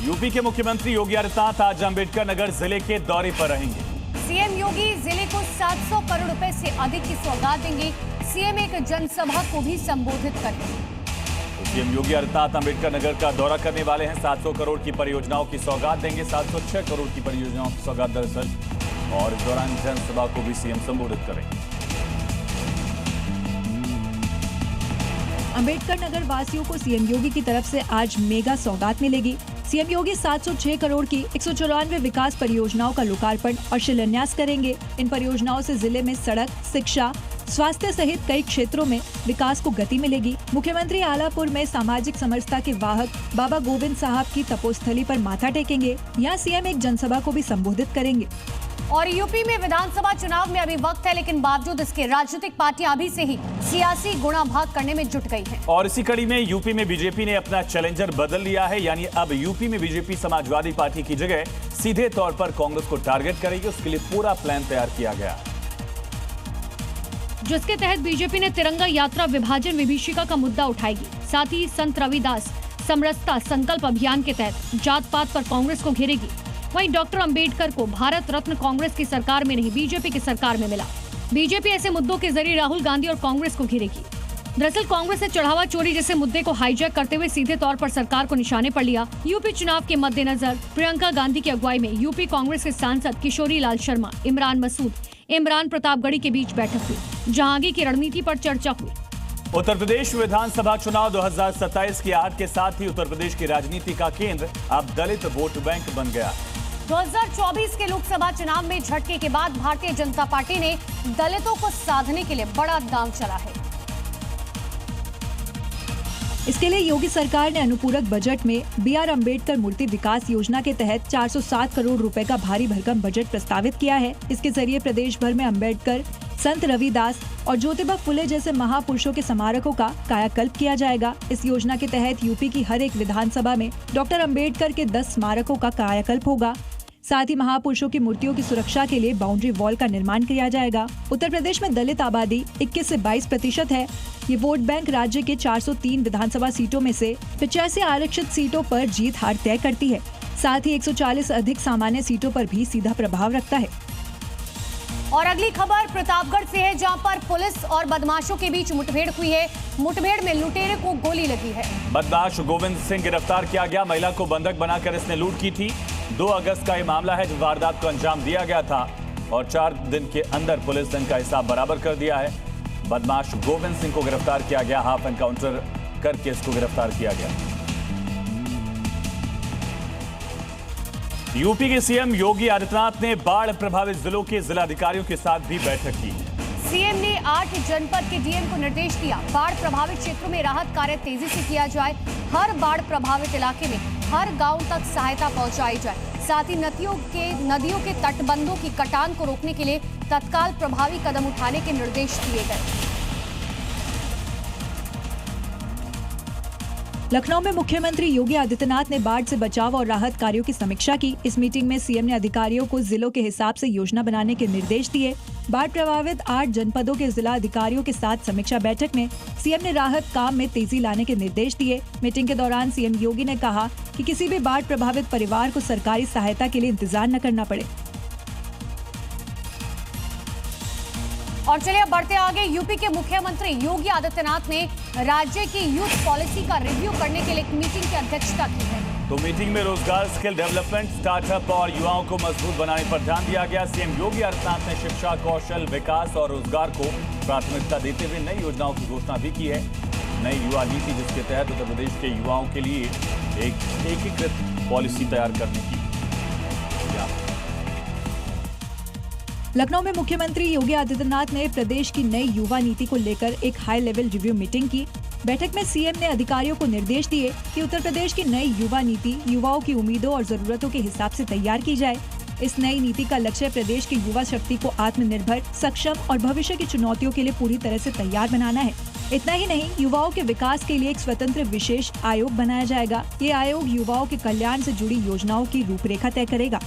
UP के मुख्यमंत्री योगी आदित्यनाथ आज अंबेडकर नगर जिले के दौरे पर रहेंगे। सीएम योगी जिले को 700 करोड़ रुपए से अधिक की सौगात देंगे। सीएम एक जनसभा को भी संबोधित करेंगे। सीएम योगी आदित्यनाथ अंबेडकर नगर का दौरा करने वाले हैं। 700 करोड़ की परियोजनाओं की सौगात देंगे। 706 करोड़ की परियोजनाओं की सौगात दरअसल, और इस दौरान जनसभा को भी सीएम संबोधित करेंगे। अंबेडकर नगर वासियों को सीएम योगी की तरफ से आज मेगा सौगात मिलेगी। सीएम योगी 706 करोड़ की 194 विकास परियोजनाओं का लोकार्पण और शिलान्यास करेंगे। इन परियोजनाओं से जिले में सड़क, शिक्षा, स्वास्थ्य सहित कई क्षेत्रों में विकास को गति मिलेगी। मुख्यमंत्री आलापुर में सामाजिक समरसता के वाहक बाबा गोविंद साहब की तपोस्थली पर माथा टेकेंगे। यहाँ सीएम एक जनसभा को भी संबोधित करेंगे। और यूपी में विधानसभा चुनाव में अभी वक्त है, लेकिन बावजूद इसके राजनीतिक पार्टियां अभी से ही सियासी गुणा भाग करने में जुट गई हैं। और इसी कड़ी में यूपी में बीजेपी ने अपना चैलेंजर बदल लिया है। यानी अब यूपी में बीजेपी समाजवादी पार्टी की जगह सीधे तौर पर कांग्रेस को टारगेट करेगी। उसके लिए पूरा प्लान तैयार किया गया, जिसके तहत बीजेपी ने तिरंगा यात्रा विभाजन विभीषिका का मुद्दा उठाएगी। साथ ही संत रविदास समरसता संकल्प अभियान के तहत जात पात पर कांग्रेस को घेरेगी। वहीं डॉक्टर अंबेडकर को भारत रत्न कांग्रेस की सरकार में नहीं, बीजेपी की सरकार में मिला। बीजेपी ऐसे मुद्दों के जरिए राहुल गांधी और कांग्रेस को घेरेगी। दरअसल कांग्रेस ने चढ़ावा चोरी जैसे मुद्दे को हाईजैक करते हुए सीधे तौर पर सरकार को निशाने पर लिया। यूपी चुनाव के मद्देनजर प्रियंका गांधी की अगुवाई में यूपी कांग्रेस के सांसद किशोरी लाल शर्मा, इमरान मसूद, इमरान प्रतापगढ़ी के बीच बैठक हुई, जहां आगे की रणनीति पर चर्चा हुई। उत्तर प्रदेश विधानसभा चुनाव 2027 की आहट के साथ ही उत्तर प्रदेश की राजनीति का केंद्र अब दलित वोट बैंक बन गया। 2024 के लोकसभा चुनाव में झटके के बाद भारतीय जनता पार्टी ने दलितों को साधने के लिए बड़ा दांव चला है। इसके लिए योगी सरकार ने अनुपूरक बजट में BR अम्बेडकर मूर्ति विकास योजना के तहत 407 करोड़ रुपए का भारी भरकम बजट प्रस्तावित किया है। इसके जरिए प्रदेश भर में अम्बेडकर, संत रविदास और ज्योतिबा फुले जैसे महापुरुषों के स्मारकों का कायाकल्प किया जाएगा। इस योजना के तहत यूपी की हर एक विधानसभा में डॉक्टर अम्बेडकर के 10 स्मारकों का कायाकल्प होगा। साथ ही महापुरुषों की मूर्तियों की सुरक्षा के लिए बाउंड्री वॉल का निर्माण किया जाएगा। उत्तर प्रदेश में दलित आबादी 21 से 22% है। ये वोट बैंक राज्य के 403 विधानसभा सीटों में से 85 आरक्षित सीटों पर जीत हार तय करती है। साथ ही 140 अधिक सामान्य सीटों पर भी सीधा प्रभाव रखता है। और अगली खबर प्रतापगढ़ से है, जहां पर पुलिस और बदमाशों के बीच मुठभेड़ हुई है। मुठभेड़ में लुटेरे को गोली लगी है। बदमाश गोविंद सिंह गिरफ्तार किया गया। महिला को बंधक बनाकर इसने लूट की थी। 2 अगस्त का ये मामला है, जब वारदात को अंजाम दिया गया था और 4 दिन के अंदर पुलिस ने इनका हिसाब बराबर कर दिया है। बदमाश गोविंद सिंह को गिरफ्तार किया गया। हाफ एनकाउंटर करके इसको गिरफ्तार किया गया। यूपी के सीएम योगी आदित्यनाथ ने बाढ़ प्रभावित जिलों के जिलाधिकारियों के साथ भी बैठक की। सीएम ने 8 जनपद के डीएम को निर्देश दिया, बाढ़ प्रभावित क्षेत्रों में राहत कार्य तेजी से किया जाए। हर बाढ़ प्रभावित इलाके में हर गांव तक सहायता पहुंचाई जाए। साथ ही नदियों के तटबंधों की कटान को रोकने के लिए तत्काल प्रभावी कदम उठाने के निर्देश दिए गए। लखनऊ में मुख्यमंत्री योगी आदित्यनाथ ने बाढ़ से बचाव और राहत कार्यों की समीक्षा की। इस मीटिंग में सीएम ने अधिकारियों को जिलों के हिसाब से योजना बनाने के निर्देश दिए। बाढ़ प्रभावित 8 जनपदों के जिला अधिकारियों के साथ समीक्षा बैठक में सीएम ने राहत काम में तेजी लाने के निर्देश दिए। मीटिंग के दौरान सीएम योगी ने कहा कि किसी भी बाढ़ प्रभावित परिवार को सरकारी सहायता के लिए इंतजार न करना पड़े। और चलिए अब बढ़ते आगे। यूपी के मुख्यमंत्री योगी आदित्यनाथ ने राज्य की यूथ पॉलिसी का रिव्यू करने के लिए एक मीटिंग की अध्यक्षता की है। तो मीटिंग में रोजगार, स्किल डेवलपमेंट, स्टार्टअप और युवाओं को मजबूत बनाने पर ध्यान दिया गया। सीएम योगी आदित्यनाथ ने शिक्षा, कौशल विकास और रोजगार को प्राथमिकता देते हुए नई योजनाओं की घोषणा भी की है। नई युवा नीति, जिसके तहत उत्तर प्रदेश के युवाओं के लिए एक एकीकृत पॉलिसी तैयार करने की। लखनऊ में मुख्यमंत्री योगी आदित्यनाथ ने प्रदेश की नई युवा नीति को लेकर एक हाई लेवल रिव्यू मीटिंग की। बैठक में सीएम ने अधिकारियों को निर्देश दिए कि उत्तर प्रदेश की नई युवा नीति युवाओं की उम्मीदों और जरूरतों के हिसाब से तैयार की जाए। इस नई नीति का लक्ष्य प्रदेश की युवा शक्ति को आत्मनिर्भर, सक्षम और भविष्य की चुनौतियों के लिए पूरी तरह से तैयार बनाना है। इतना ही नहीं, युवाओं के विकास के लिए एक स्वतंत्र विशेष आयोग बनाया जाएगा। ये आयोग युवाओं के कल्याण से जुड़ी योजनाओं की रूपरेखा तय करेगा।